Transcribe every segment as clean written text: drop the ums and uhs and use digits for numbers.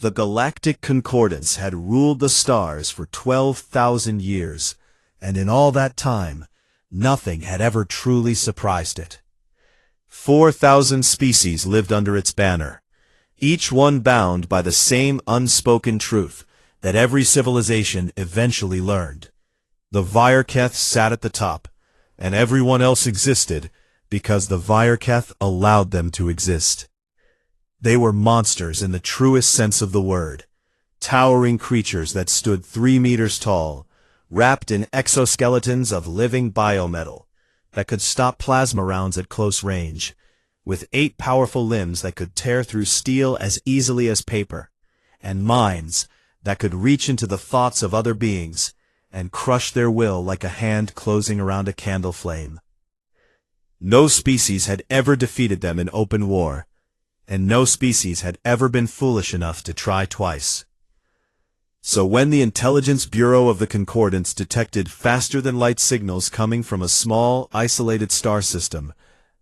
The Galactic Concordance had ruled the stars for 12,000 years, and in all that time, nothing had ever truly surprised it. 4,000 species lived under its banner, each one bound by the same unspoken truth that every civilization eventually learned. The Virketh sat at the top, and everyone else existed because the Virketh allowed them to exist. They were monsters in the truest sense of the word, towering creatures that stood 3 meters tall, wrapped in exoskeletons of living biometal that could stop plasma rounds at close range, with 8 powerful limbs that could tear through steel as easily as paper, and minds that could reach into the thoughts of other beings and crush their will like a hand closing around a candle flame. No species had ever defeated them in open war, and no species had ever been foolish enough to try twice. So when the Intelligence Bureau of the Concordance detected faster-than-light signals coming from a small, isolated star system,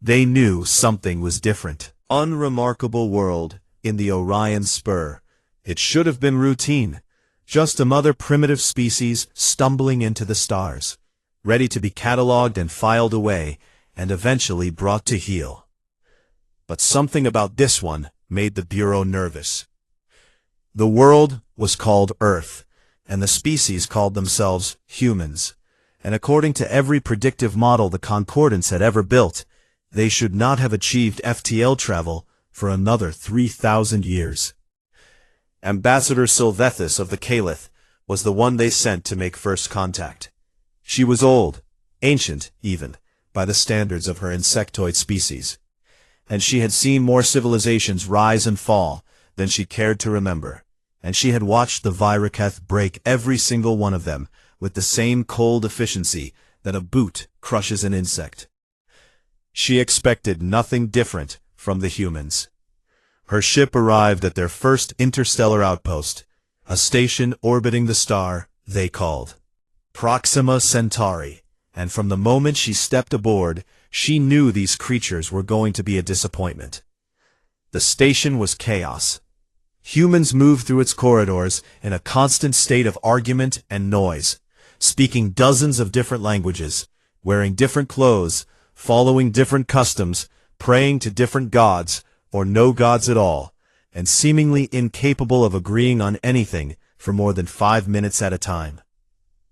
they knew something was different. Unremarkable world in the Orion Spur. It should have been routine, just another primitive species stumbling into the stars, ready to be catalogued and filed away, and eventually brought to heel. But something about this one made the Bureau nervous. The world was called Earth, and the species called themselves humans, and according to every predictive model the Concordance had ever built, they should not have achieved FTL travel for another 3,000 years. Ambassador Sylvethis of the Caliph was the one they sent to make first contact. She was old, ancient even, by the standards of her insectoid species, and she had seen more civilizations rise and fall than she cared to remember, and she had watched the Virketh break every single one of them with the same cold efficiency that a boot crushes an insect. She expected nothing different from the humans. Her ship arrived at their first interstellar outpost, a station orbiting the star they called Proxima Centauri, and from the moment she stepped aboard, she knew these creatures were going to be a disappointment. The station was chaos. Humans moved through its corridors in a constant state of argument and noise, speaking dozens of different languages, wearing different clothes, following different customs, praying to different gods, or no gods at all, and seemingly incapable of agreeing on anything for more than 5 minutes at a time.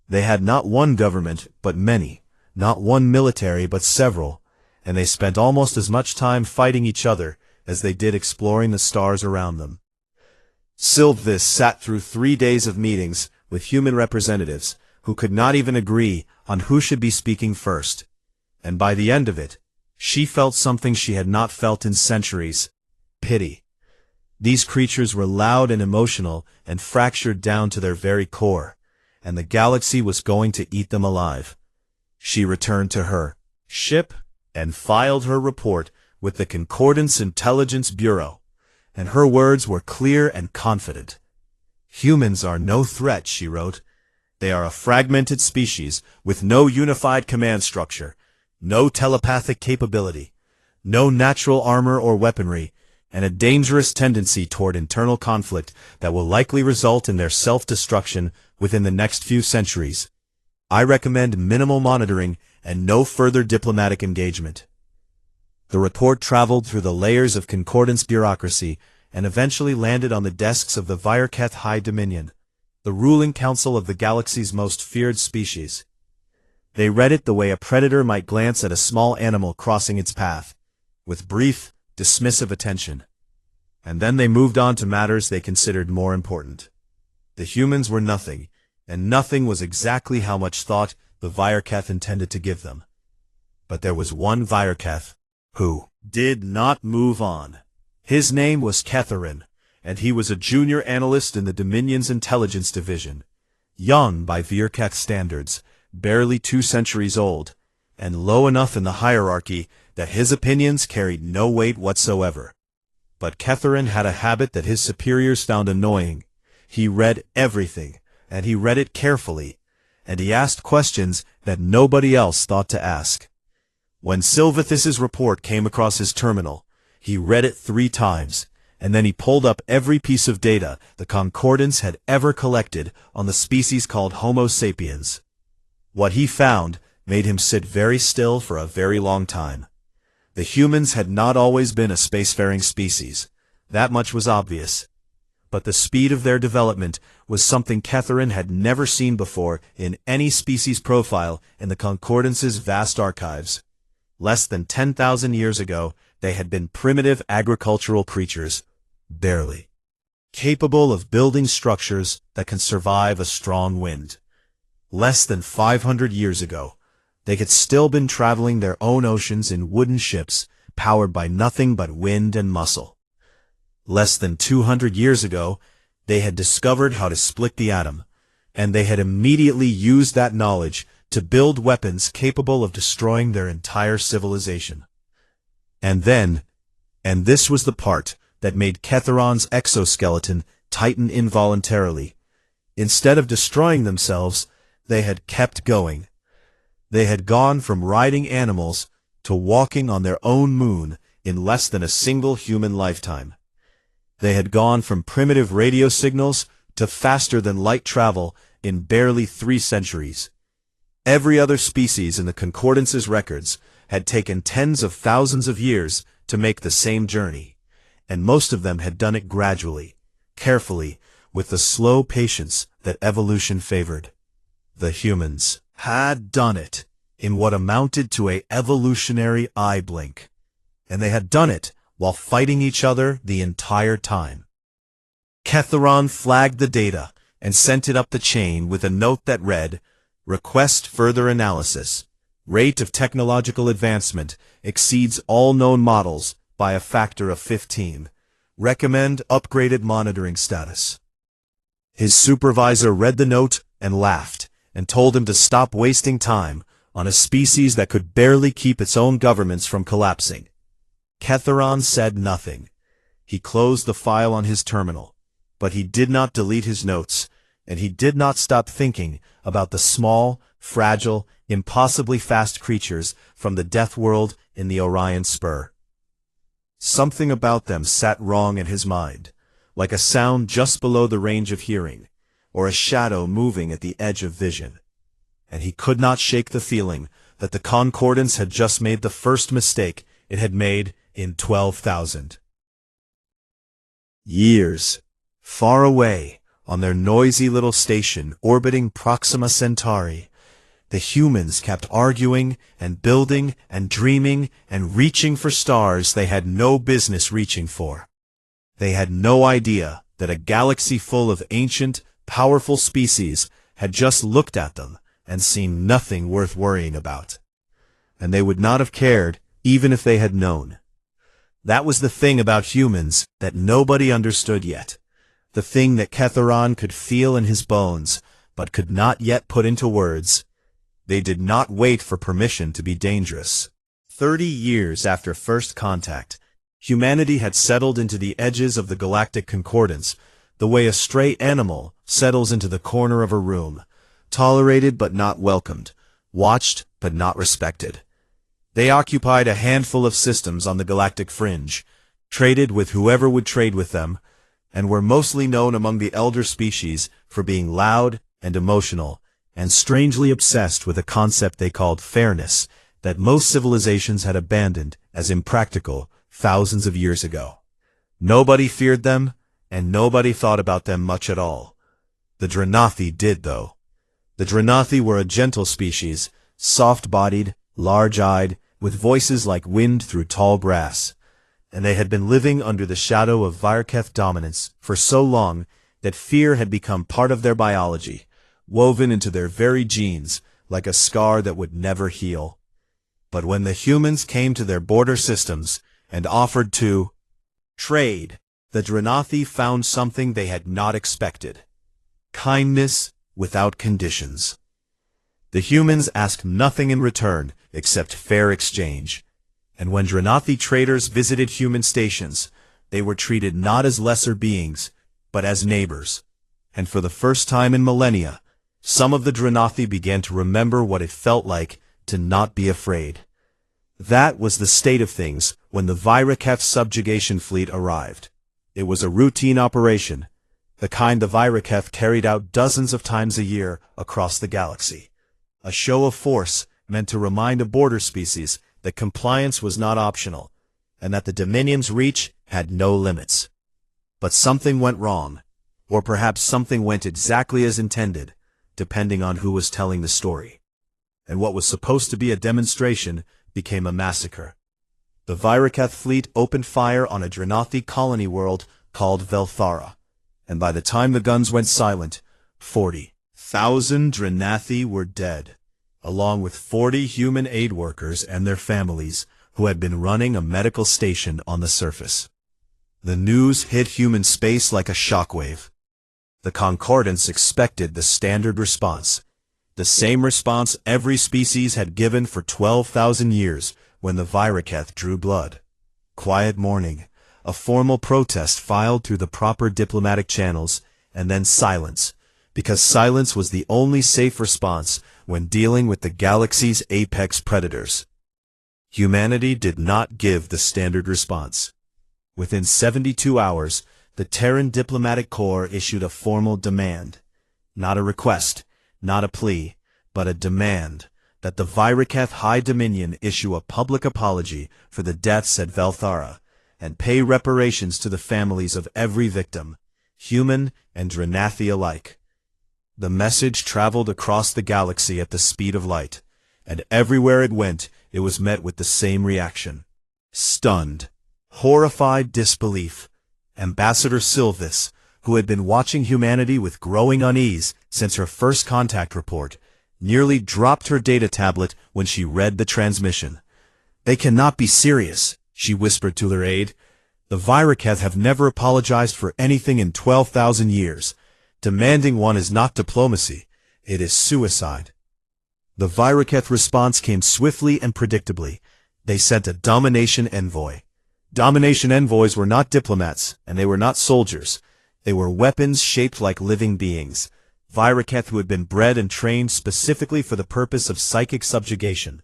They had not one government, but many, not one military, but several, and they spent almost as much time fighting each other as they did exploring the stars around them. Sylvethis sat through 3 days of meetings with human representatives who could not even agree on who should be speaking first, and by the end of it, she felt something she had not felt in centuries: pity. These creatures were loud and emotional and fractured down to their very core, and the galaxy was going to eat them alive. She returned to her ship and filed her report with the Concordance Intelligence Bureau, and her words were clear and confident. "Humans are no threat," she wrote. "They are a fragmented species with no unified command structure, no telepathic capability, no natural armor or weaponry, and a dangerous tendency toward internal conflict that will likely result in their self-destruction within the next few centuries. I recommend minimal monitoring and no further diplomatic engagement." The report traveled through the layers of Concordance bureaucracy and eventually landed on the desks of the Virketh High Dominion, the ruling council of the galaxy's most feared species. They read it the way a predator might glance at a small animal crossing its path, with brief, dismissive attention. And then they moved on to matters they considered more important. The humans were nothing, and nothing was exactly how much thought the Virketh intended to give them. But there was one Virketh who did not move on. His name was Ketharin, and he was a junior analyst in the Dominion's intelligence division, young by Virketh standards, barely 2 centuries old, and low enough in the hierarchy that his opinions carried no weight whatsoever. But Ketharin had a habit that his superiors found annoying. He read everything, and he read it carefully, and he asked questions that nobody else thought to ask. When Sylvethis's report came across his terminal, he read it 3 times, and then he pulled up every piece of data the concordance had ever collected on the species called Homo sapiens. What he found made him sit very still for a very long time. The humans had not always been a spacefaring species. That much was obvious. But the speed of their development was something Catherine had never seen before in any species profile in the Concordance's vast archives. Less than 10,000 years ago, they had been primitive agricultural creatures, barely capable of building structures that can survive a strong wind. Less than 500 years ago, they had still been traveling their own oceans in wooden ships powered by nothing but wind and muscle. Less than 200 years ago, they had discovered how to split the atom, and they had immediately used that knowledge to build weapons capable of destroying their entire civilization. And then, and this was the part that made Ketharon's exoskeleton tighten involuntarily, instead of destroying themselves, they had kept going. They had gone from riding animals to walking on their own moon in less than a single human lifetime. They had gone from primitive radio signals to faster-than-light travel in barely 3 centuries. Every other species in the Concordance's records had taken tens of thousands of years to make the same journey, and most of them had done it gradually, carefully, with the slow patience that evolution favored. The humans had done it in what amounted to an evolutionary eye blink, and they had done it while fighting each other the entire time. Catharon flagged the data and sent it up the chain with a note that read, "Request further analysis. Rate of technological advancement exceeds all known models by a factor of 15. Recommend upgraded monitoring status." His supervisor read the note and laughed, and told him to stop wasting time on a species that could barely keep its own governments from collapsing. Catharon said nothing. He closed the file on his terminal, but he did not delete his notes, and he did not stop thinking about the small, fragile, impossibly fast creatures from the death world in the Orion Spur. Something about them sat wrong in his mind, like a sound just below the range of hearing, or a shadow moving at the edge of vision. And he could not shake the feeling that the Concordance had just made the first mistake it had made in 12,000 years. Far away, on their noisy little station orbiting Proxima Centauri, the humans kept arguing and building and dreaming and reaching for stars they had no business reaching for. They had no idea that a galaxy full of ancient, powerful species had just looked at them and seen nothing worth worrying about. And they would not have cared even if they had known. That was the thing about humans that nobody understood yet. The thing that Catharon could feel in his bones, but could not yet put into words. They did not wait for permission to be dangerous. 30 years after first contact, humanity had settled into the edges of the galactic concordance, the way a stray animal settles into the corner of a room, tolerated but not welcomed, watched but not respected. They occupied a handful of systems on the galactic fringe, traded with whoever would trade with them, and were mostly known among the elder species for being loud and emotional, and strangely obsessed with a concept they called fairness that most civilizations had abandoned as impractical thousands of years ago. Nobody feared them, and nobody thought about them much at all. The Dranathi did, though. The Dranathi were a gentle species, soft-bodied, large-eyed, with voices like wind through tall grass, and they had been living under the shadow of Virketh dominance for so long that fear had become part of their biology, woven into their very genes like a scar that would never heal. But when the humans came to their border systems and offered to trade, the Dranathi found something they had not expected: kindness without conditions. The humans asked nothing in return except fair exchange, and when Dranathi traders visited human stations, they were treated not as lesser beings, but as neighbors. And for the first time in millennia, some of the Dranathi began to remember what it felt like to not be afraid. That was the state of things when the Virketh subjugation fleet arrived. It was a routine operation, the kind the Viriketh carried out dozens of times a year across the galaxy. A show of force meant to remind a border species that compliance was not optional, and that the Dominion's reach had no limits. But something went wrong, or perhaps something went exactly as intended, depending on who was telling the story. And what was supposed to be a demonstration became a massacre. The Viriketh fleet opened fire on a Dranathi colony world called Velthara, and by the time the guns went silent, 40,000 Dranathi were dead, along with 40 human aid workers and their families who had been running a medical station on the surface. The news hit human space like a shockwave. The Concordance expected the standard response, the same response every species had given for 12,000 years when the Viriketh drew blood. Quiet mourning, a formal protest filed through the proper diplomatic channels, and then silence, because silence was the only safe response when dealing with the galaxy's apex predators. Humanity did not give the standard response. Within 72 hours, the Terran Diplomatic Corps issued a formal demand. Not a request, not a plea, but a demand that the Viriketh High Dominion issue a public apology for the deaths at Velthara, and pay reparations to the families of every victim, human and Dranathi alike. The message traveled across the galaxy at the speed of light, and everywhere it went, it was met with the same reaction. Stunned, horrified disbelief. Ambassador Sylvis, who had been watching humanity with growing unease since her first contact report, nearly dropped her data tablet when she read the transmission. "They cannot be serious," she whispered to her aide. "The Viriketh have never apologized for anything in 12,000 years. Demanding one is not diplomacy, it is suicide." The Viriketh response came swiftly and predictably. They sent a domination envoy. Domination envoys were not diplomats, and they were not soldiers. They were weapons shaped like living beings. Viriketh who had been bred and trained specifically for the purpose of psychic subjugation.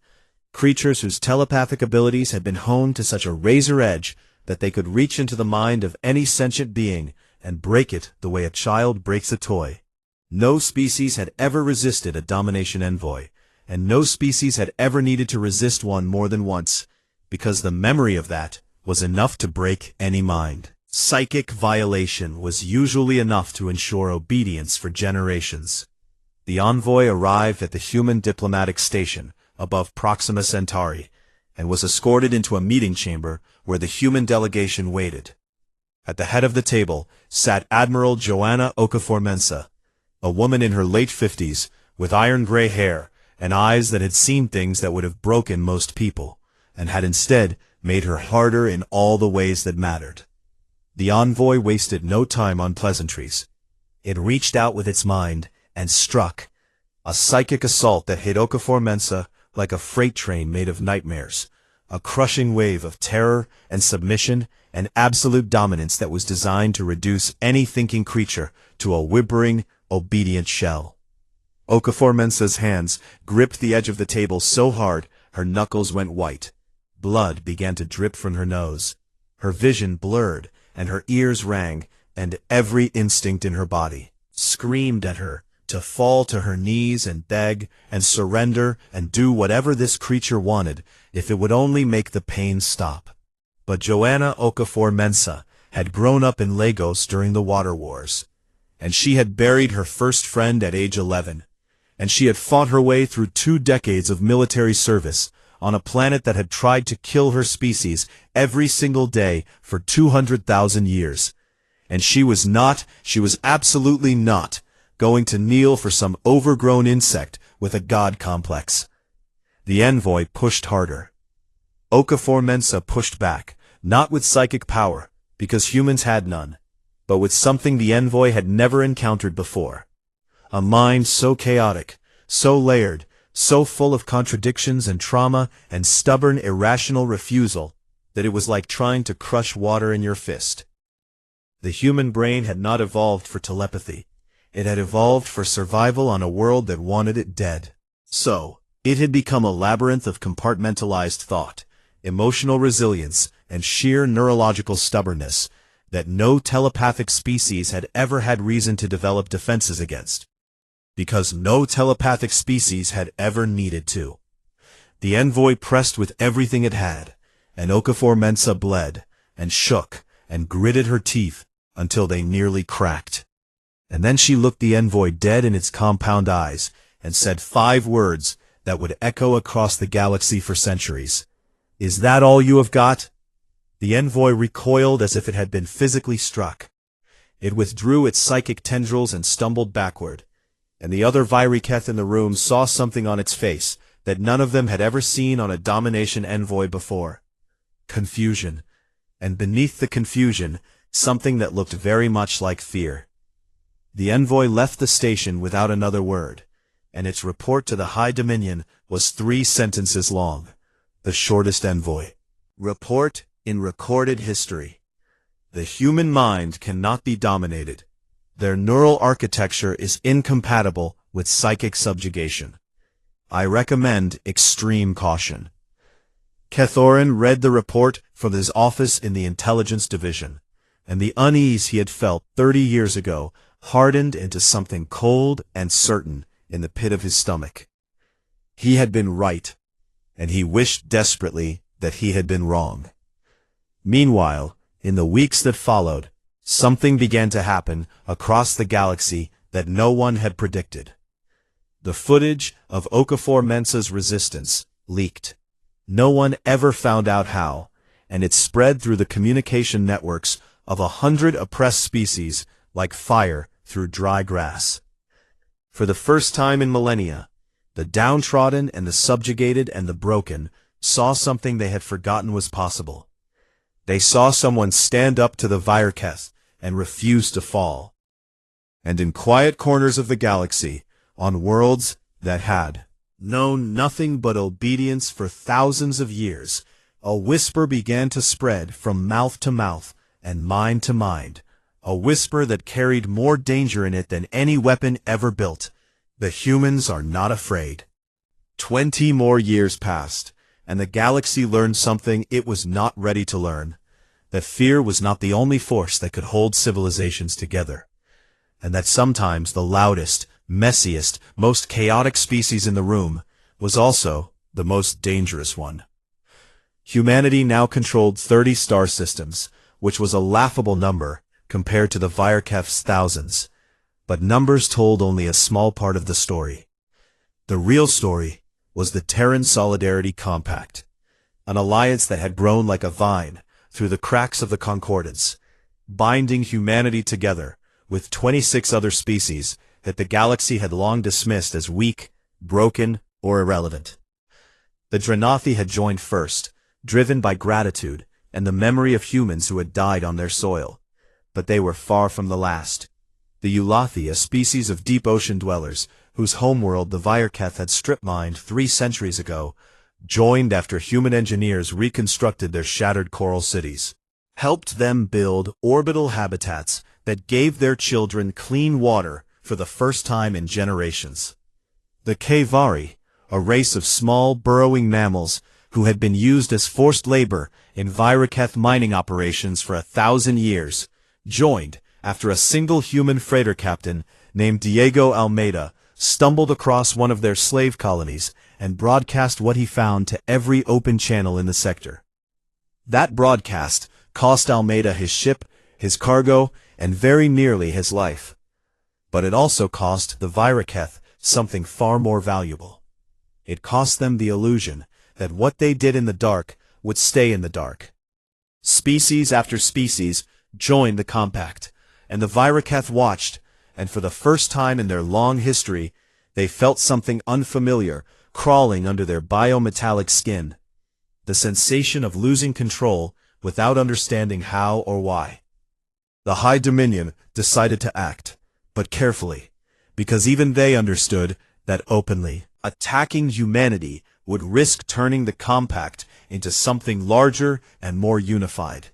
Creatures whose telepathic abilities had been honed to such a razor edge that they could reach into the mind of any sentient being and break it the way a child breaks a toy. No species had ever resisted a domination envoy, and no species had ever needed to resist one more than once, because the memory of that was enough to break any mind. Psychic violation was usually enough to ensure obedience for generations. The envoy arrived at the human diplomatic station above Proxima Centauri and was escorted into a meeting chamber where the human delegation waited. At the head of the table sat Admiral Joanna Okafor-Mensah, a woman in her late 50s with iron-gray hair and eyes that had seen things that would have broken most people, and had instead made her harder in all the ways that mattered. The envoy wasted no time on pleasantries. It reached out with its mind and struck, a psychic assault that hit Okafor-Mensah like a freight train made of nightmares, a crushing wave of terror and submission and absolute dominance that was designed to reduce any thinking creature to a whimpering, obedient shell. Okafor-Mensah's hands gripped the edge of the table so hard her knuckles went white. Blood began to drip from her nose. Her vision blurred, and her ears rang, and every instinct in her body screamed at her to fall to her knees and beg and surrender and do whatever this creature wanted if it would only make the pain stop. But Joanna Okafor-Mensah had grown up in Lagos during the Water Wars, and she had buried her first friend at age 11, and she had fought her way through 2 decades of military service on a planet that had tried to kill her species every single day for 200,000 years. And she was absolutely not, going to kneel for some overgrown insect with a god complex. The envoy pushed harder. Okafor-Mensah pushed back, not with psychic power, because humans had none, but with something the envoy had never encountered before. A mind so chaotic, so layered, so full of contradictions and trauma and stubborn, irrational refusal that it was like trying to crush water in your fist. The human brain had not evolved for telepathy. It had evolved for survival on a world that wanted it dead. So, it had become a labyrinth of compartmentalized thought, emotional resilience, and sheer neurological stubbornness, that no telepathic species had ever had reason to develop defenses against, because no telepathic species had ever needed to. The envoy pressed with everything it had, and Okafor Mensa bled, and shook, and gritted her teeth until they nearly cracked. And then she looked the envoy dead in its compound eyes, and said 5 words that would echo across the galaxy for centuries. "Is that all you have got?" The envoy recoiled as if it had been physically struck. It withdrew its psychic tendrils and stumbled backward, and the other Viriketh in the room saw something on its face that none of them had ever seen on a domination envoy before. Confusion, and beneath the confusion, something that looked very much like fear. The envoy left the station without another word, and its report to the High Dominion was 3 sentences long, the shortest envoy report in recorded history. The human mind cannot be dominated. Their neural architecture is incompatible with psychic subjugation. I recommend extreme caution. Kethorin read the report from his office in the intelligence division, and the unease he had felt 30 years ago hardened into something cold and certain in the pit of his stomach. He had been right, and he wished desperately that he had been wrong. Meanwhile, in the weeks that followed, something began to happen across the galaxy that no one had predicted. The footage of Okafor Mensa's resistance leaked. No one ever found out how, and it spread through the communication networks of 100 oppressed species like fire through dry grass. For the first time in millennia, the downtrodden and the subjugated and the broken saw something they had forgotten was possible. They saw someone stand up to the Viriketh and refuse to fall. And in quiet corners of the galaxy, on worlds that had known nothing but obedience for thousands of years, a whisper began to spread from mouth to mouth and mind to mind, a whisper that carried more danger in it than any weapon ever built. The humans are not afraid. 20 more years passed, and the galaxy learned something it was not ready to learn, that fear was not the only force that could hold civilizations together, and that sometimes the loudest, messiest, most chaotic species in the room was also the most dangerous one. Humanity now controlled 30 star systems, which was a laughable number compared to the Viriketh's thousands, but numbers told only a small part of the story. The real story was the Terran Solidarity Compact, an alliance that had grown like a vine through the cracks of the Concordance, binding humanity together with 26 other species that the galaxy had long dismissed as weak, broken, or irrelevant. The Dranathi had joined first, driven by gratitude and the memory of humans who had died on their soil, but they were far from the last. The Ulathi, a species of deep ocean dwellers, whose homeworld the Viriketh had strip-mined 3 centuries ago, joined after human engineers reconstructed their shattered coral cities, helped them build orbital habitats that gave their children clean water for the first time in generations. The K'vari, a race of small, burrowing mammals who had been used as forced labor in Viriketh mining operations for 1,000 years, joined after a single human freighter captain named Diego Almeida stumbled across one of their slave colonies and broadcast what he found to every open channel in the sector. That broadcast cost Almeida his ship, his cargo, and very nearly his life. But it also cost the Viriketh something far more valuable. It cost them the illusion that what they did in the dark would stay in the dark. Species after species joined the compact, and the Viriketh watched, and for the first time in their long history, they felt something unfamiliar crawling under their biometallic skin, the sensation of losing control without understanding how or why. The High Dominion decided to act, but carefully, because even they understood that openly attacking humanity would risk turning the compact into something larger and more unified.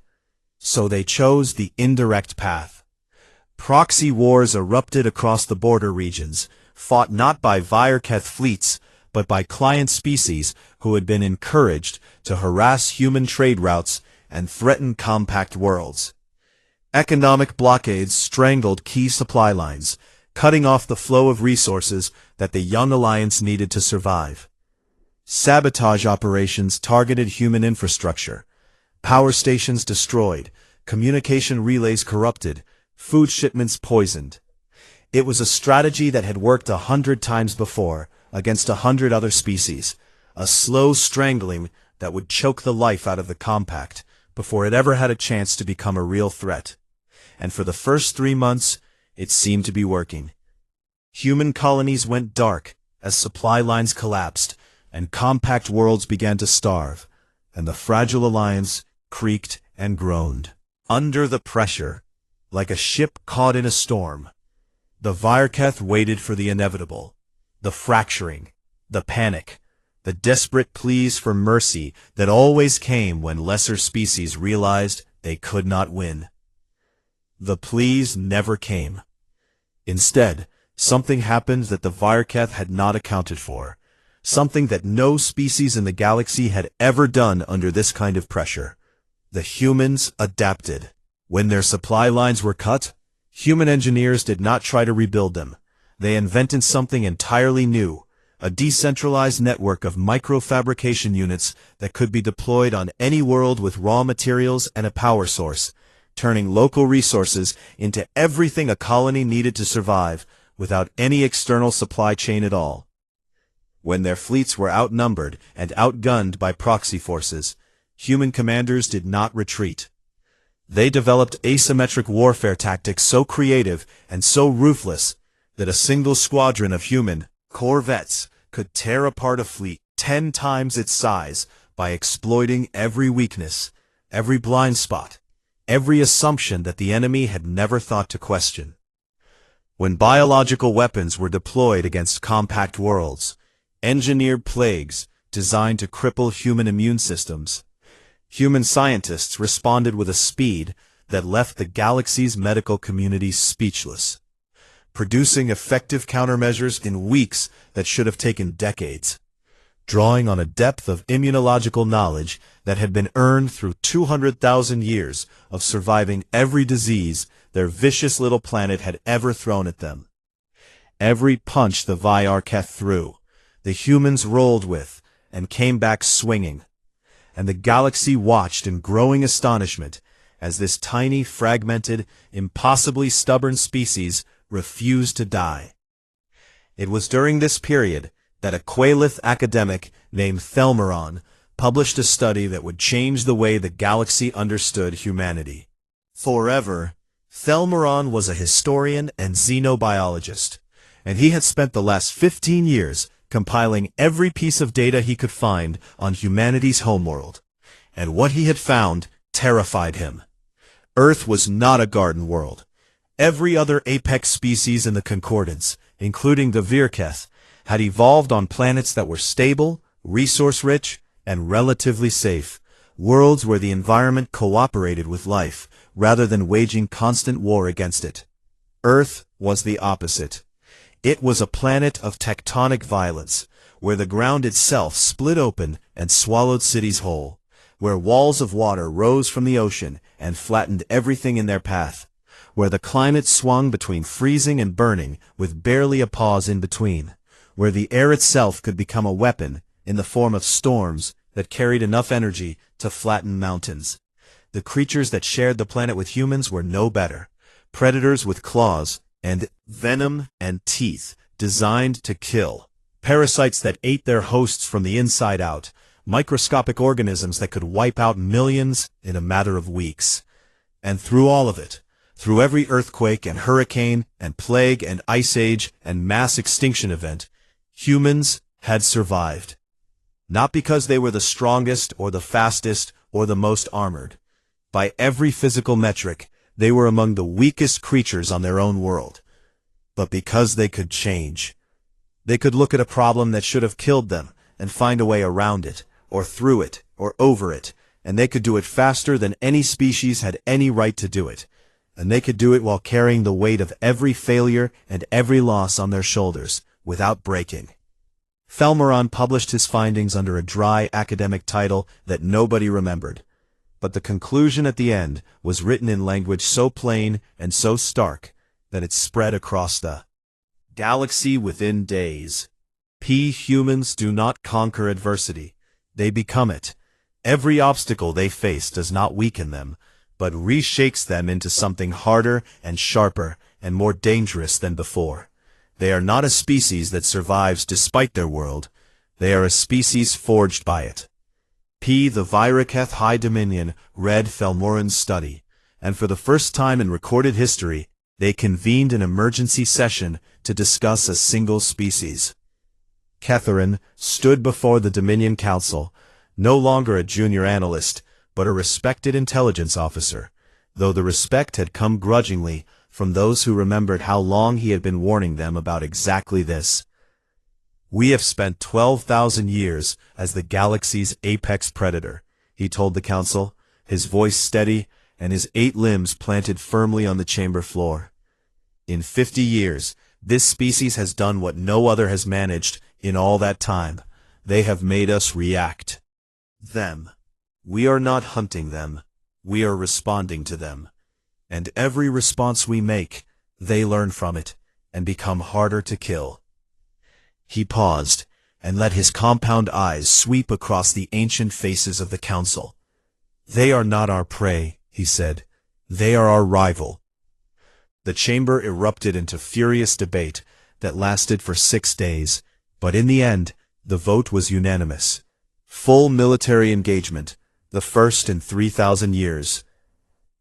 So they chose the indirect path. Proxy wars erupted across the border regions, fought not by Viriketh fleets, but by client species who had been encouraged to harass human trade routes and threaten compact worlds. Economic blockades strangled key supply lines, cutting off the flow of resources that the young alliance needed to survive. Sabotage operations targeted human infrastructure. Power stations destroyed, communication relays corrupted, food shipments poisoned. It was a strategy that had worked 100 times before against 100 other species, a slow strangling that would choke the life out of the compact before it ever had a chance to become a real threat. And for the first 3 months, it seemed to be working. Human colonies went dark as supply lines collapsed, and compact worlds began to starve, and the fragile alliance creaked and groaned. Under the pressure, like a ship caught in a storm, the Virketh waited for the inevitable, the fracturing, the panic, the desperate pleas for mercy that always came when lesser species realized they could not win. The pleas never came. Instead, something happened that the Virketh had not accounted for, something that no species in the galaxy had ever done under this kind of pressure. The humans adapted. When their supply lines were cut, human engineers did not try to rebuild them. They invented something entirely new, a decentralized network of microfabrication units that could be deployed on any world with raw materials and a power source, turning local resources into everything a colony needed to survive without any external supply chain at all. When their fleets were outnumbered and outgunned by proxy forces, human commanders did not retreat. They developed asymmetric warfare tactics so creative and so ruthless that a single squadron of human corvettes could tear apart a fleet 10 times its size by exploiting every weakness, every blind spot, every assumption that the enemy had never thought to question. When biological weapons were deployed against compact worlds, engineered plagues designed to cripple human immune systems, human scientists responded with a speed that left the galaxy's medical community speechless, producing effective countermeasures in weeks that should have taken decades, drawing on a depth of immunological knowledge that had been earned through 200,000 years of surviving every disease their vicious little planet had ever thrown at them. Every punch the Virketh threw, the humans rolled with and came back swinging, and the galaxy watched in growing astonishment as this tiny, fragmented, impossibly stubborn species refused to die. It was during this period that a Quailith academic named Thelmeron published a study that would change the way the galaxy understood humanity. Forever, Thelmeron was a historian and xenobiologist, and he had spent the last 15 years compiling every piece of data he could find on humanity's homeworld, and what he had found terrified him. Earth was not a garden world. Every other apex species in the Concordance, including the Virketh, had evolved on planets that were stable, resource-rich, and relatively safe, worlds where the environment cooperated with life, rather than waging constant war against it. Earth was the opposite. It was a planet of tectonic violence, where the ground itself split open and swallowed cities whole, where walls of water rose from the ocean and flattened everything in their path, where the climate swung between freezing and burning with barely a pause in between, where the air itself could become a weapon in the form of storms that carried enough energy to flatten mountains. The creatures that shared the planet with humans were no better, predators with claws and venom and teeth designed to kill, parasites that ate their hosts from the inside out, microscopic organisms that could wipe out millions in a matter of weeks. And through all of it, through every earthquake and hurricane and plague and ice age and mass extinction event, humans had survived. Not because they were the strongest or the fastest or the most armored. By every physical metric, they were among the weakest creatures on their own world. But because they could change. They could look at a problem that should have killed them and find a way around it, or through it, or over it, and they could do it faster than any species had any right to do it. And they could do it while carrying the weight of every failure and every loss on their shoulders, without breaking. Thelmeron published his findings under a dry academic title that nobody remembered. but the conclusion at the end was written in language so plain and so stark that it spread across the galaxy within days. Humans do not conquer adversity, they become it. Every obstacle they face does not weaken them, but reshapes them into something harder and sharper and more dangerous than before. They are not a species that survives despite their world, they are a species forged by it. The Viraketh High Dominion read Felmoran's study, and for the first time in recorded history, they convened an emergency session to discuss a single species. Catherine stood before the Dominion Council, no longer a junior analyst, but a respected intelligence officer, though the respect had come grudgingly from those who remembered how long he had been warning them about exactly this. "We have spent 12,000 years as the galaxy's apex predator," he told the council, his voice steady and his 8 limbs planted firmly on the chamber floor. "In 50 years, this species has done what no other has managed in all that time. They have made us react. Them. We are not hunting them. We are responding to them. And every response we make, they learn from it and become harder to kill." He paused and let his compound eyes sweep across the ancient faces of the council. "They are not our prey," he said. "They are our rival." The chamber erupted into furious debate that lasted for 6 days, but in the end, the vote was unanimous. Full military engagement, the first in 3,000 years.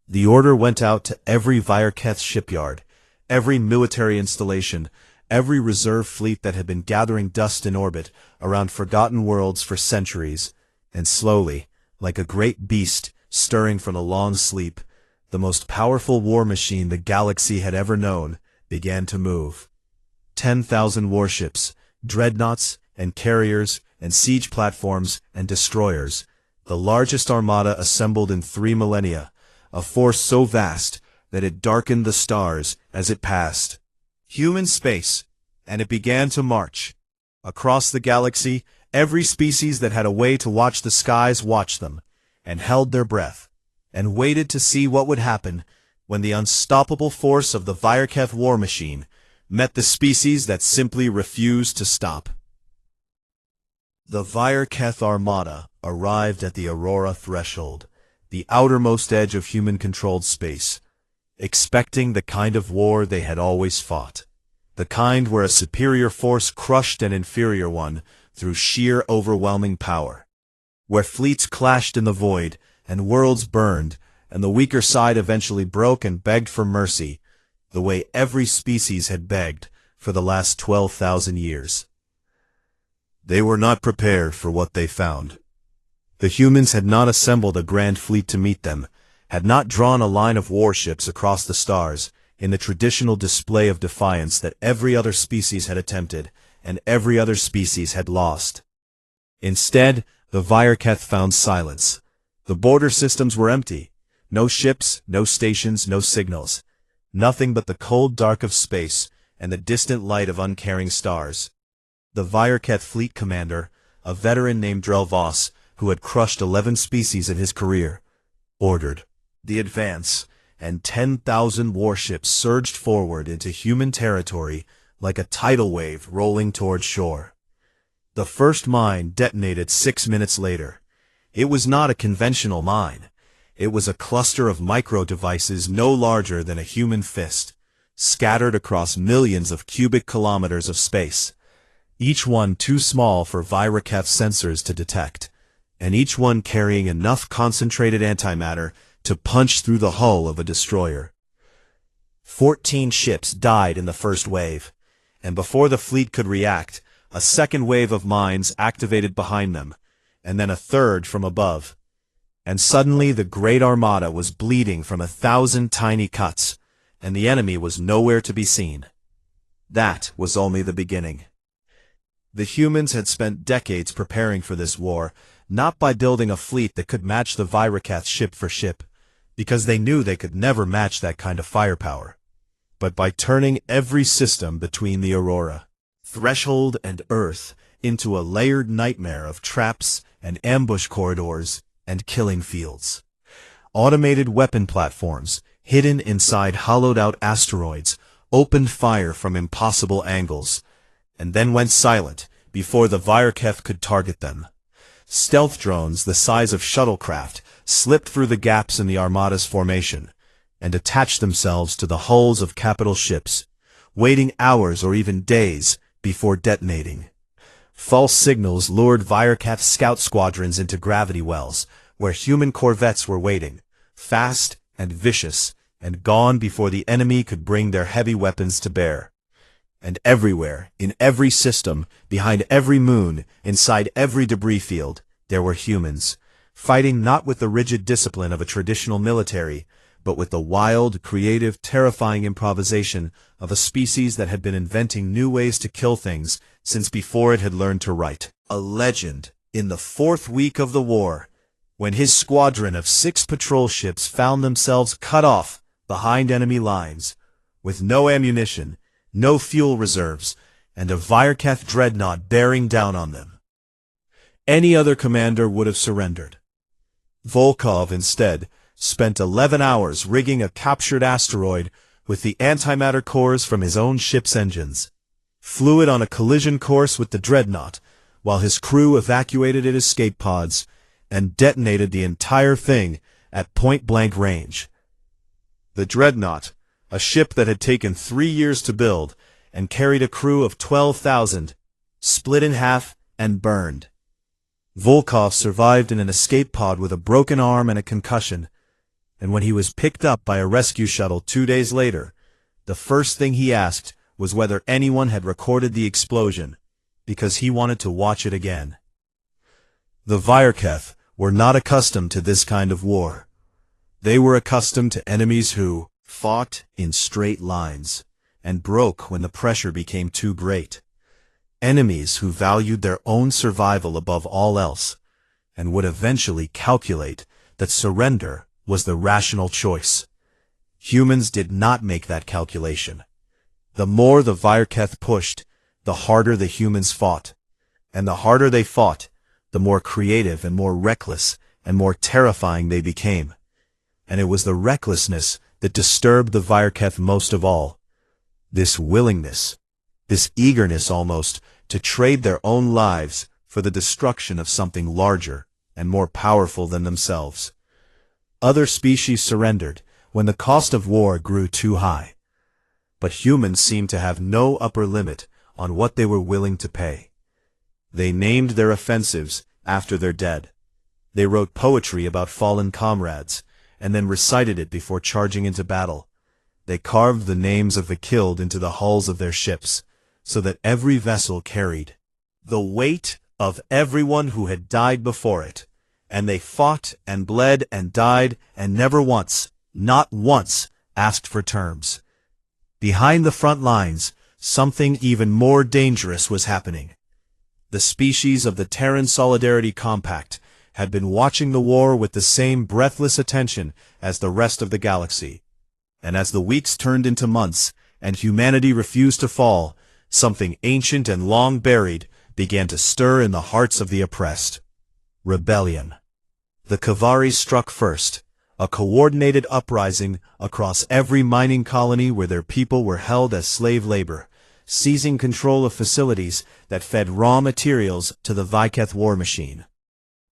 The order went out to every Viraketh shipyard, every military installation, every reserve fleet that had been gathering dust in orbit around forgotten worlds for centuries, and slowly, like a great beast stirring from a long sleep, the most powerful war machine the galaxy had ever known began to move. 10,000 warships, dreadnoughts, and carriers, and siege platforms, and destroyers, the largest armada assembled in 3 millennia, a force so vast that it darkened the stars as it passed. Human space, and it began to march. Across the galaxy, every species that had a way to watch the skies watched them, and held their breath, and waited to see what would happen when the unstoppable force of the Viraketh war machine met the species that simply refused to stop. The Viraketh Armada arrived at the Aurora threshold, the outermost edge of human-controlled space, expecting the kind of war they had always fought, the kind where a superior force crushed an inferior one through sheer overwhelming power, where fleets clashed in the void and worlds burned, and the weaker side eventually broke and begged for mercy, the way every species had begged for the last 12,000 years. They were not prepared for what they found. The humans had not assembled a grand fleet to meet them, had not drawn a line of warships across the stars in the traditional display of defiance that every other species had attempted and every other species had lost. Instead, the Viraketh found silence. The border systems were empty. No ships, no stations, no signals. Nothing but the cold dark of space and the distant light of uncaring stars. The Viraketh fleet commander, a veteran named Drelvoss, who had crushed 11 species in his career, ordered the advance, and 10,000 warships surged forward into human territory like a tidal wave rolling toward shore. The first mine detonated 6 minutes later. It was not a conventional mine. It was a cluster of micro-devices no larger than a human fist, scattered across millions of cubic kilometers of space, each one too small for Viraketh sensors to detect, and each one carrying enough concentrated antimatter to punch through the hull of a destroyer. 14 ships died in the first wave, and before the fleet could react, a second wave of mines activated behind them, and then a third from above. And suddenly the great armada was bleeding from 1,000 tiny cuts, and the enemy was nowhere to be seen. That was only the beginning. The humans had spent decades preparing for this war, not by building a fleet that could match the Viraketh ship for ship, because they knew they could never match that kind of firepower, but by turning every system between the Aurora, threshold, and Earth into a layered nightmare of traps and ambush corridors and killing fields. automated weapon platforms, hidden inside hollowed-out asteroids, opened fire from impossible angles, and then went silent before the Vyarketh could target them. Stealth drones the size of shuttlecraft slipped through the gaps in the Armada's formation, and attached themselves to the hulls of capital ships, waiting hours or even days before detonating. False signals lured Vyarketh scout squadrons into gravity wells, where human corvettes were waiting, fast and vicious, and gone before the enemy could bring their heavy weapons to bear. And everywhere, in every system, behind every moon, inside every debris field, there were humans, fighting not with the rigid discipline of a traditional military, but with the wild, creative, terrifying improvisation of a species that had been inventing new ways to kill things since before it had learned to write. A legend, in the fourth week of the war, when his squadron of 6 patrol ships found themselves cut off behind enemy lines, with no ammunition, no fuel reserves, and a Vyarketh dreadnought bearing down on them. Any other commander would have surrendered. Volkov, instead, spent 11 hours rigging a captured asteroid with the antimatter cores from his own ship's engines, flew it on a collision course with the dreadnought, while his crew evacuated its escape pods, and detonated the entire thing at point-blank range. The dreadnought, a ship that had taken 3 years to build and carried a crew of 12,000, split in half and burned. Volkov survived in an escape pod with a broken arm and a concussion, and when he was picked up by a rescue shuttle 2 days later, the first thing he asked was whether anyone had recorded the explosion, because he wanted to watch it again. The Vyarketh were not accustomed to this kind of war. They were accustomed to enemies who fought in straight lines and broke when the pressure became too great. Enemies who valued their own survival above all else and would eventually calculate that surrender was the rational choice. Humans did not make that calculation. The more the Vyarketh pushed, the harder the humans fought. And the harder they fought, the more creative and more reckless and more terrifying they became. And it was the recklessness that disturbed the Vyarketh most of all. This willingness, this eagerness almost, to trade their own lives for the destruction of something larger and more powerful than themselves. Other species surrendered when the cost of war grew too high. But humans seemed to have no upper limit on what they were willing to pay. They named their offensives after their dead. They wrote poetry about fallen comrades, and then recited it before charging into battle. They carved the names of the killed into the hulls of their ships, so that every vessel carried the weight of everyone who had died before it. And they fought and bled and died and never once, not once, asked for terms. Behind the front lines, something even more dangerous was happening. The species of the Terran Solidarity Compact had been watching the war with the same breathless attention as the rest of the galaxy. And as the weeks turned into months and humanity refused to fall, something ancient and long buried began to stir in the hearts of the oppressed. Rebellion. The Kavaris struck first, a coordinated uprising across every mining colony where their people were held as slave labor, seizing control of facilities that fed raw materials to the Vyarketh war machine.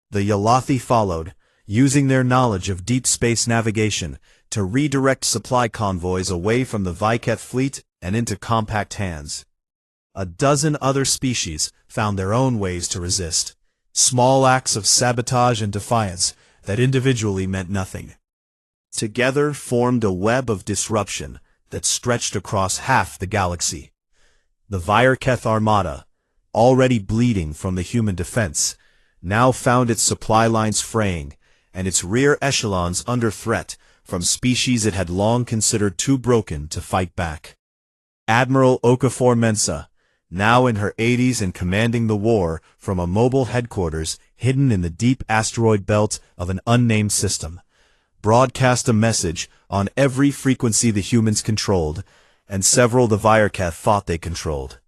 The Yalathi followed, using their knowledge of deep space navigation to redirect supply convoys away from the Vyarketh fleet and into compact hands. A dozen other species found their own ways to resist, small acts of sabotage and defiance that individually meant nothing. Together formed a web of disruption that stretched across half the galaxy. The Vyarketh Armada, already bleeding from the human defense, now found its supply lines fraying and its rear echelons under threat from species it had long considered too broken to fight back. Admiral Okafor Mensah, now in her 80s and commanding the war from a mobile headquarters hidden in the deep asteroid belt of an unnamed system, broadcast a message on every frequency the humans controlled, and several the Vyarketh thought they controlled.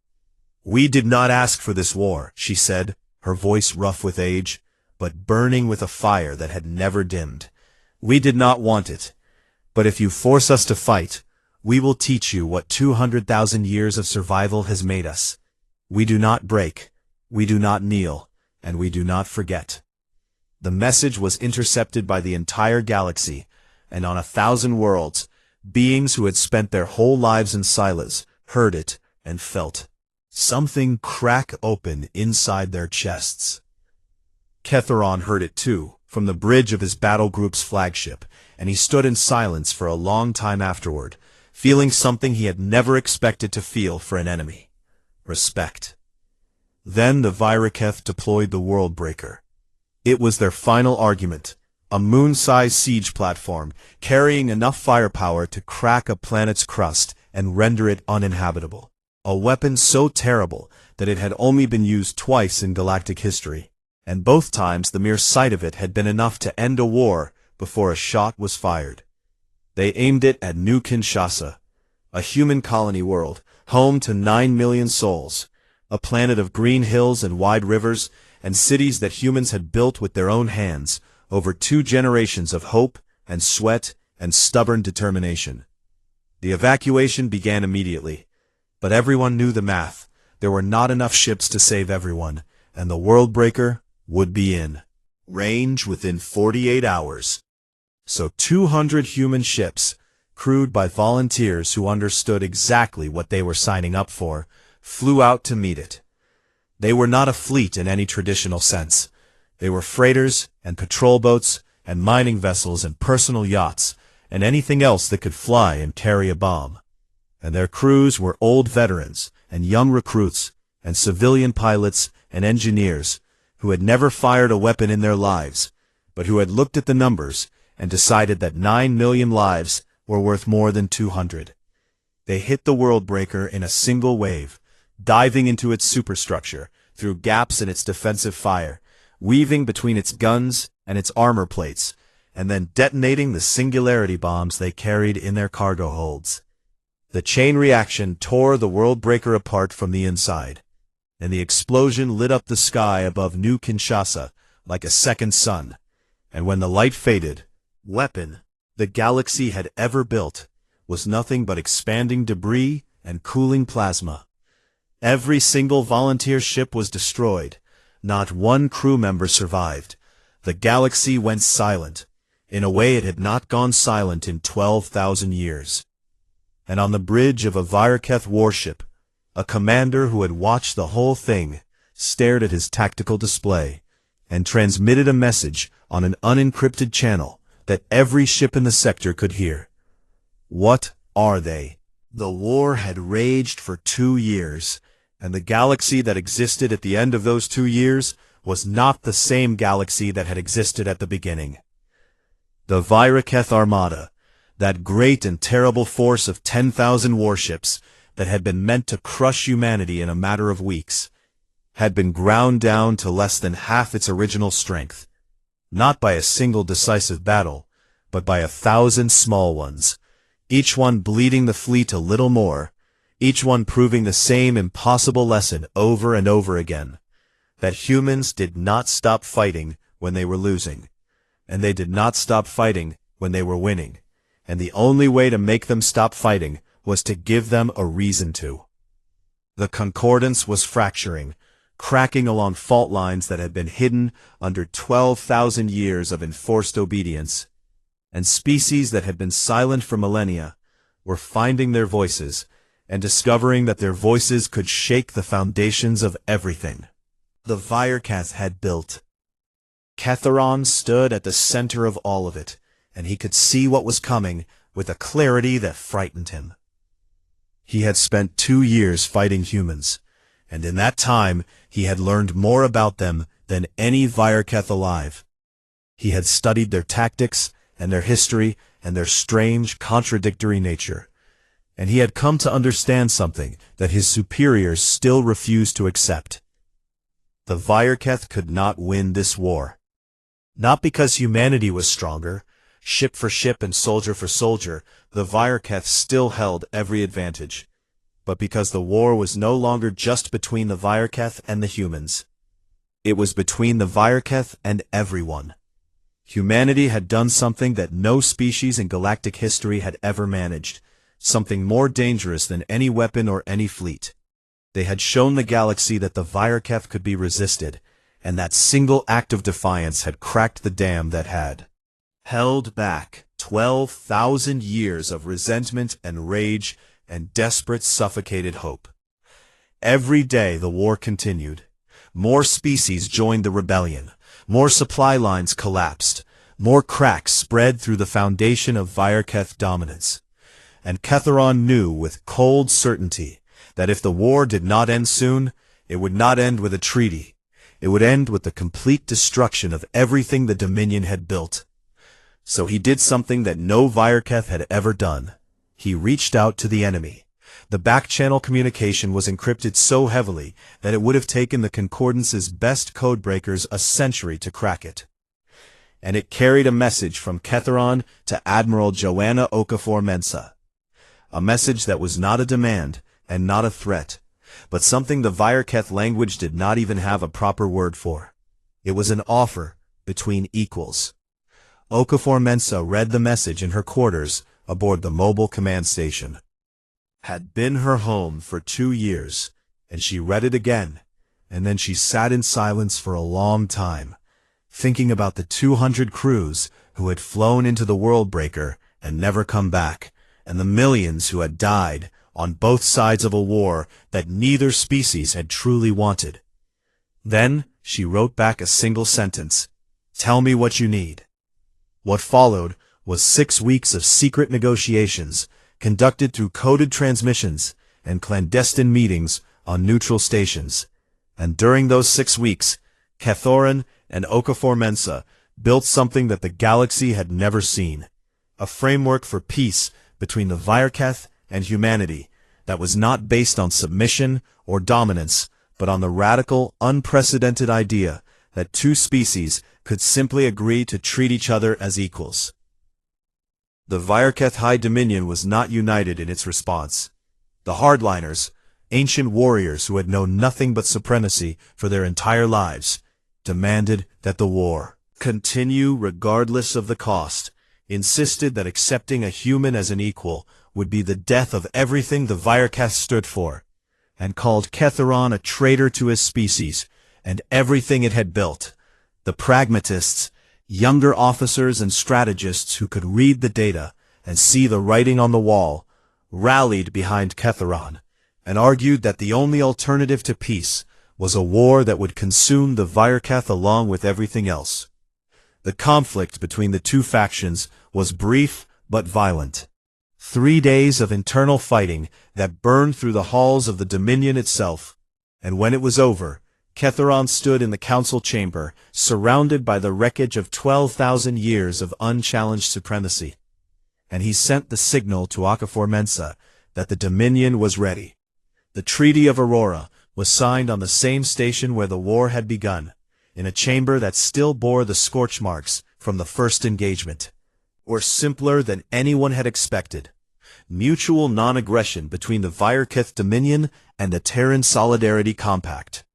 "We did not ask for this war," she said, her voice rough with age, but burning with a fire that had never dimmed. We did not want it. But if you force us to fight, we will teach you what 200,000 years of survival has made us. We do not break, we do not kneel, and we do not forget. The message was intercepted by the entire galaxy, and on 1,000 worlds, beings who had spent their whole lives in silos heard it and felt something crack open inside their chests. Ketheron heard it too, from the bridge of his battle group's flagship, and he stood in silence for a long time afterward, feeling something he had never expected to feel for an enemy: respect. Then the Viracheth deployed the Worldbreaker. It was their final argument, a moon-sized siege platform carrying enough firepower to crack a planet's crust and render it uninhabitable. A weapon so terrible that it had only been used twice in galactic history, and both times the mere sight of it had been enough to end a war before a shot was fired. They aimed it at New Kinshasa, a human colony world, home to 9 million souls, a planet of green hills and wide rivers, and cities that humans had built with their own hands over 2 generations of hope and sweat and stubborn determination. The evacuation began immediately, but everyone knew the math. There were not enough ships to save everyone, and the Worldbreaker would be in range within 48 hours. So 200 human ships, crewed by volunteers who understood exactly what they were signing up for, flew out to meet it. They were not a fleet in any traditional sense. They were freighters and patrol boats and mining vessels and personal yachts and anything else that could fly and carry a bomb. And their crews were old veterans and young recruits and civilian pilots and engineers who had never fired a weapon in their lives, but who had looked at the numbers and decided that 9 million lives were worth more than 200. They hit the Worldbreaker in a single wave, diving into its superstructure through gaps in its defensive fire, weaving between its guns and its armor plates, and then detonating the singularity bombs they carried in their cargo holds. The chain reaction tore the Worldbreaker apart from the inside, and the explosion lit up the sky above New Kinshasa like a second sun. And when the light faded, weapon the galaxy had ever built was nothing but expanding debris and cooling plasma. Every single volunteer ship was destroyed. Not one crew member survived. The galaxy went silent, in a way it had not gone silent in 12,000 years. And on the bridge of a Viracheth warship, a commander who had watched the whole thing stared at his tactical display and transmitted a message on an unencrypted channel that every ship in the sector could hear. What are they? The war had raged for 2 years, and the galaxy that existed at the end of those 2 years was not the same galaxy that had existed at the beginning. The Viracheth Armada, that great and terrible force of 10,000 warships that had been meant to crush humanity in a matter of weeks, had been ground down to less than half its original strength, not by a single decisive battle, but by 1,000 small ones, each one bleeding the fleet a little more, each one proving the same impossible lesson over and over again, that humans did not stop fighting when they were losing, and they did not stop fighting when they were winning, and the only way to make them stop fighting was to give them a reason to. The concordance was fracturing, cracking along fault lines that had been hidden under 12,000 years of enforced obedience, and species that had been silent for millennia were finding their voices and discovering that their voices could shake the foundations of everything the Viracheth had built. Ketheron stood at the center of all of it, and he could see what was coming with a clarity that frightened him. He had spent 2 years fighting humans, and in that time he had learned more about them than any Viracheth alive. He had studied their tactics and their history and their strange, contradictory nature, and he had come to understand something that his superiors still refused to accept. The Viracheth could not win this war. Not because humanity was stronger, ship for ship and soldier for soldier, the Viracheth still held every advantage, but because the war was no longer just between the Viracheth and the humans. It was between the Viracheth and everyone. Humanity had done something that no species in galactic history had ever managed, something more dangerous than any weapon or any fleet. They had shown the galaxy that the Virketh could be resisted, and that single act of defiance had cracked the dam that had held back 12,000 years of resentment and rage and desperate suffocated hope. Every day the war continued. More species joined the rebellion. More supply lines collapsed. More cracks spread through the foundation of Virketh dominance. And Ketheron knew with cold certainty that if the war did not end soon, it would not end with a treaty. It would end with the complete destruction of everything the Dominion had built. So he did something that no Virketh had ever done. He reached out to the enemy. The back-channel communication was encrypted so heavily that it would have taken the Concordance's best codebreakers a century to crack it. And it carried a message from Ketheron to Admiral Joanna Okafor-Mensah. A message that was not a demand and not a threat, but something the Virketh language did not even have a proper word for. It was an offer between equals. Okafor-Mensah read the message in her quarters aboard the mobile command station. Had been her home for 2 years, and she read it again, and then she sat in silence for a long time, thinking about the 200 crews who had flown into the World Breaker and never come back, and the millions who had died on both sides of a war that neither species had truly wanted. Then she wrote back a single sentence: "Tell me what you need." What followed was 6 weeks of secret negotiations, conducted through coded transmissions and clandestine meetings on neutral stations. And during those 6 weeks, Ketheron and Okafor-Mensah built something that the galaxy had never seen, a framework for peace between the Virketh and humanity that was not based on submission or dominance, but on the radical, unprecedented idea that two species could simply agree to treat each other as equals. The Virketh High Dominion was not united in its response. The hardliners, ancient warriors who had known nothing but supremacy for their entire lives, demanded that the war continue regardless of the cost, insisted that accepting a human as an equal would be the death of everything the Virketh stood for, and called Ketheron a traitor to his species and everything it had built. The pragmatists, younger officers and strategists who could read the data and see the writing on the wall, rallied behind Ketheron and argued that the only alternative to peace was a war that would consume the Virketh along with everything else. The conflict between the two factions was brief but violent. 3 days of internal fighting that burned through the halls of the Dominion itself, and when it was over, Ketheron stood in the council chamber, surrounded by the wreckage of 12,000 years of unchallenged supremacy. And he sent the signal to Okafor-Mensah that the Dominion was ready. The Treaty of Aurora was signed on the same station where the war had begun, in a chamber that still bore the scorch marks from the first engagement. Or simpler than anyone had expected, mutual non-aggression between the Virketh Dominion and the Terran Solidarity Compact.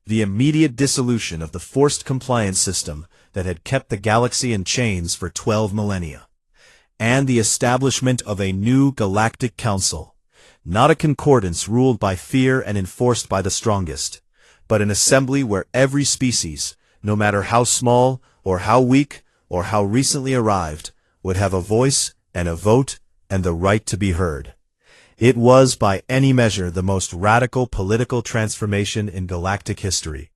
The immediate dissolution of the forced compliance system that had kept the galaxy in chains for 12 millennia. And the establishment of a new galactic council, not a concordance ruled by fear and enforced by the strongest, but an assembly where every species, no matter how small or how weak or how recently arrived, would have a voice and a vote and the right to be heard. It was by any measure the most radical political transformation in galactic history,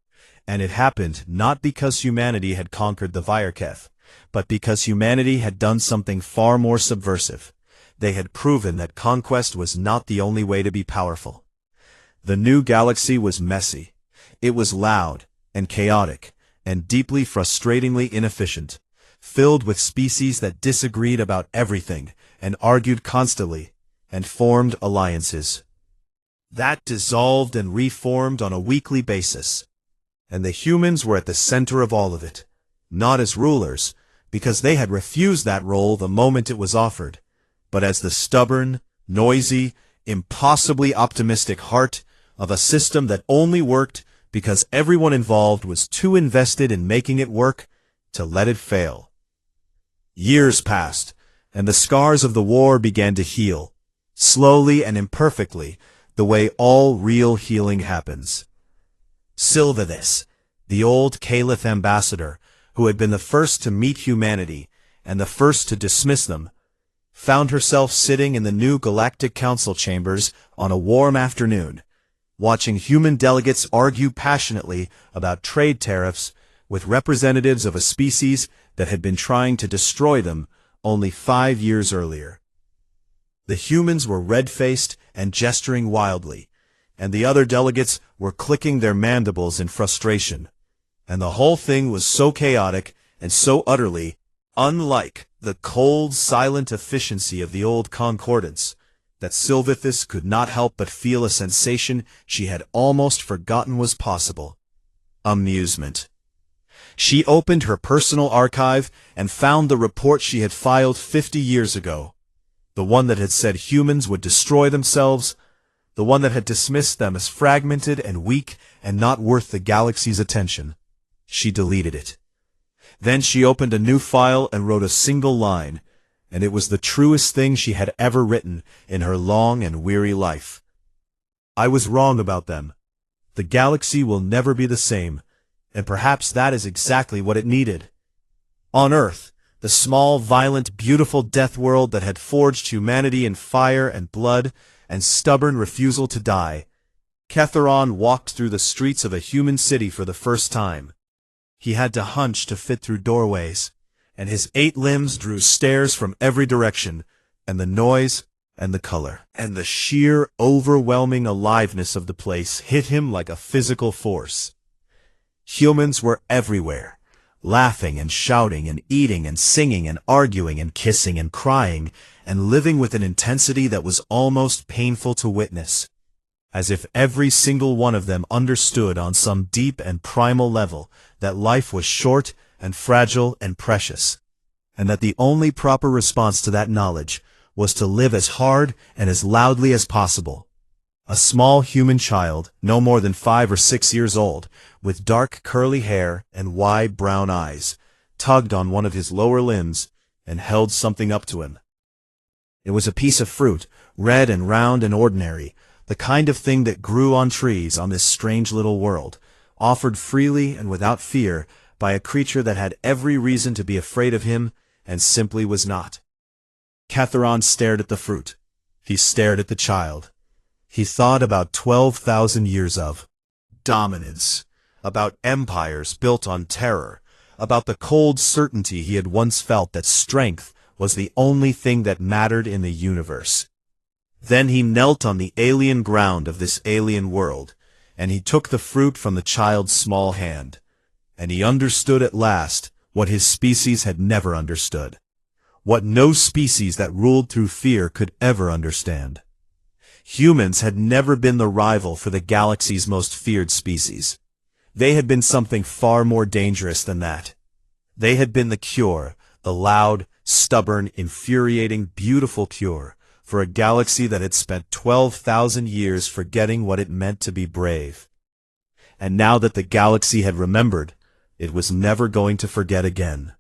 and it happened not because humanity had conquered the Virketh, but because humanity had done something far more subversive. They had proven that conquest was not the only way to be powerful. The new galaxy was messy. It was loud and chaotic and deeply frustratingly inefficient, filled with species that disagreed about everything and argued constantly, and formed alliances that dissolved and reformed on a weekly basis. And the humans were at the center of all of it, not as rulers, because they had refused that role the moment it was offered, but as the stubborn, noisy, impossibly optimistic heart of a system that only worked because everyone involved was too invested in making it work to let it fail. Years passed, and the scars of the war began to heal, slowly and imperfectly, the way all real healing happens. Sylvathis, the old Caliph ambassador, who had been the first to meet humanity and the first to dismiss them, found herself sitting in the new Galactic Council chambers on a warm afternoon, watching human delegates argue passionately about trade tariffs with representatives of a species that had been trying to destroy them only 5 years earlier. The humans were red-faced and gesturing wildly, and the other delegates were clicking their mandibles in frustration, and the whole thing was so chaotic and so utterly unlike the cold, silent efficiency of the old concordance that Sylvathis could not help but feel a sensation she had almost forgotten was possible: amusement. She opened her personal archive and found the report she had filed 50 years ago, the one that had said humans would destroy themselves, the one that had dismissed them as fragmented and weak and not worth the galaxy's attention. She deleted it. Then she opened a new file and wrote a single line, and it was the truest thing she had ever written in her long and weary life. I was wrong about them. The galaxy will never be the same, and perhaps that is exactly what it needed. On Earth, the small, violent, beautiful death world that had forged humanity in fire and blood and stubborn refusal to die, Ketharon walked through the streets of a human city for the first time. He had to hunch to fit through doorways, and his 8 limbs drew stares from every direction, and the noise and the color and the sheer, overwhelming aliveness of the place hit him like a physical force. Humans were everywhere, laughing and shouting and eating and singing and arguing and kissing and crying and living with an intensity that was almost painful to witness, as if every single one of them understood on some deep and primal level that life was short and fragile and precious, and that the only proper response to that knowledge was to live as hard and as loudly as possible. A small human child, no more than 5 or 6 years old, with dark curly hair and wide brown eyes, tugged on one of his lower limbs and held something up to him. It was a piece of fruit, red and round and ordinary, the kind of thing that grew on trees on this strange little world, offered freely and without fear by a creature that had every reason to be afraid of him and simply was not. Ketharon stared at the fruit. He stared at the child. He thought about 12,000 years of dominance, about empires built on terror, about the cold certainty he had once felt that strength was the only thing that mattered in the universe. Then he knelt on the alien ground of this alien world, and he took the fruit from the child's small hand, and he understood at last what his species had never understood, what no species that ruled through fear could ever understand. Humans had never been the rival for the galaxy's most feared species. They had been something far more dangerous than that. They had been the cure, the loud, stubborn, infuriating, beautiful cure for a galaxy that had spent 12,000 years forgetting what it meant to be brave. And now that the galaxy had remembered, it was never going to forget again.